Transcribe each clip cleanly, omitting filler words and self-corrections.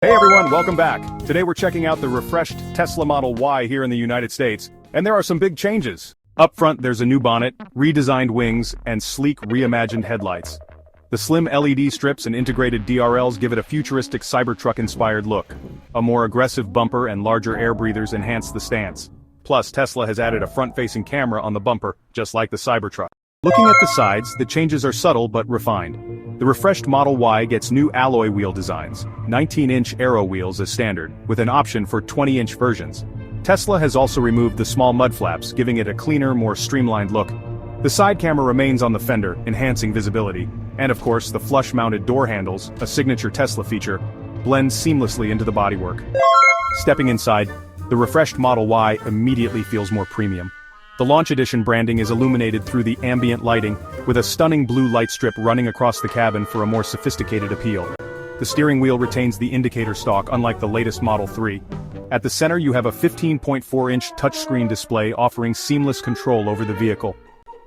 Hey everyone, welcome back. Today we're checking out the refreshed Tesla Model Y here in the United States, and there are some big changes. Up front there's a new bonnet, redesigned wings, and sleek reimagined headlights. The slim LED strips and integrated DRLs give it a futuristic Cybertruck-inspired look. A more aggressive bumper and larger air breathers enhance the stance. Plus, Tesla has added a front-facing camera on the bumper, just like the Cybertruck. Looking at the sides, the changes are subtle but refined. The refreshed Model Y gets new alloy wheel designs, 19-inch aero wheels as standard, with an option for 20-inch versions. Tesla has also removed the small mud flaps, giving it a cleaner, more streamlined look. The side camera remains on the fender, enhancing visibility, and of course the flush-mounted door handles, a signature Tesla feature, blend seamlessly into the bodywork. Stepping inside, the refreshed Model Y immediately feels more premium. The Launch Edition branding is illuminated through the ambient lighting, with a stunning blue light strip running across the cabin for a more sophisticated appeal. The steering wheel retains the indicator stalk unlike the latest Model 3. At the center you have a 15.4-inch touchscreen display offering seamless control over the vehicle.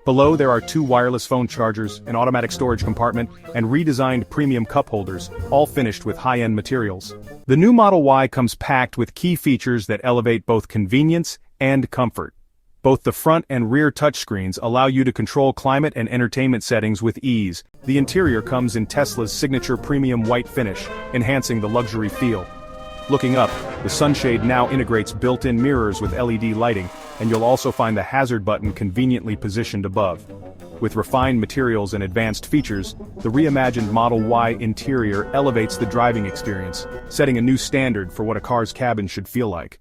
Below there are two wireless phone chargers, an automatic storage compartment, and redesigned premium cup holders, all finished with high-end materials. The new Model Y comes packed with key features that elevate both convenience and comfort. Both the front and rear touchscreens allow you to control climate and entertainment settings with ease. The interior comes in Tesla's signature premium white finish, enhancing the luxury feel. Looking up, the sunshade now integrates built-in mirrors with LED lighting, and you'll also find the hazard button conveniently positioned above. With refined materials and advanced features, the reimagined Model Y interior elevates the driving experience, setting a new standard for what a car's cabin should feel like.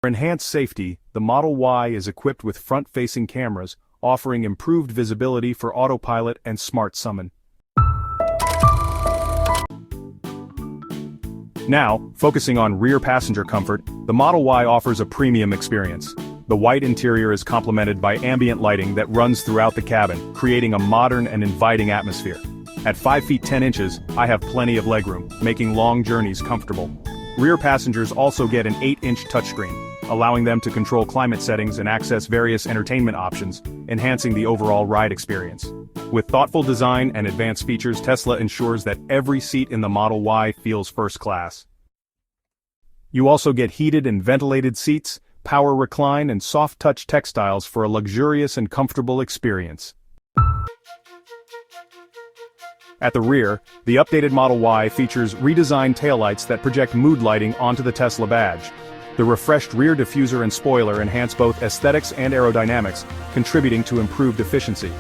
For enhanced safety, the Model Y is equipped with front-facing cameras, offering improved visibility for autopilot and smart summon. Now, focusing on rear passenger comfort, the Model Y offers a premium experience. The white interior is complemented by ambient lighting that runs throughout the cabin, creating a modern and inviting atmosphere. At 5 feet 10 inches, I have plenty of legroom, making long journeys comfortable. Rear passengers also get an 8-inch touchscreen, allowing them to control climate settings and access various entertainment options, enhancing the overall ride experience. With thoughtful design and advanced features, Tesla ensures that every seat in the Model Y feels first class. You also get heated and ventilated seats, power recline, and soft-touch textiles for a luxurious and comfortable experience. At the rear, the updated Model Y features redesigned taillights that project mood lighting onto the Tesla badge. The refreshed rear diffuser and spoiler enhance both aesthetics and aerodynamics, contributing to improved efficiency.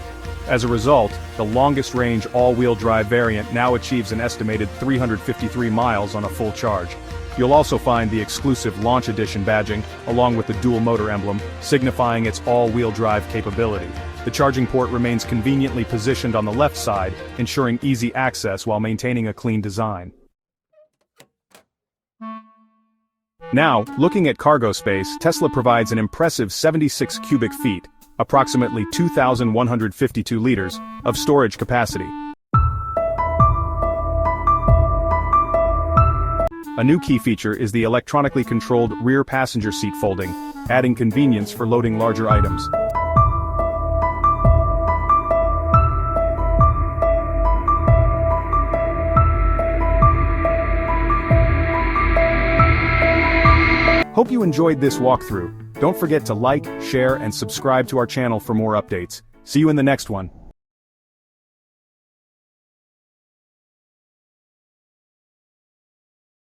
As a result, the longest-range all-wheel drive variant now achieves an estimated 353 miles on a full charge. You'll also find the exclusive Launch Edition badging, along with the dual-motor emblem, signifying its all-wheel drive capability. The charging port remains conveniently positioned on the left side, ensuring easy access while maintaining a clean design. Now, looking at cargo space, Tesla provides an impressive 76 cubic feet, approximately 2,152 liters, of storage capacity. A new key feature is the electronically controlled rear passenger seat folding, adding convenience for loading larger items. Hope you enjoyed this walkthrough. Don't forget to like, share, and subscribe to our channel for more updates. See you in the next one.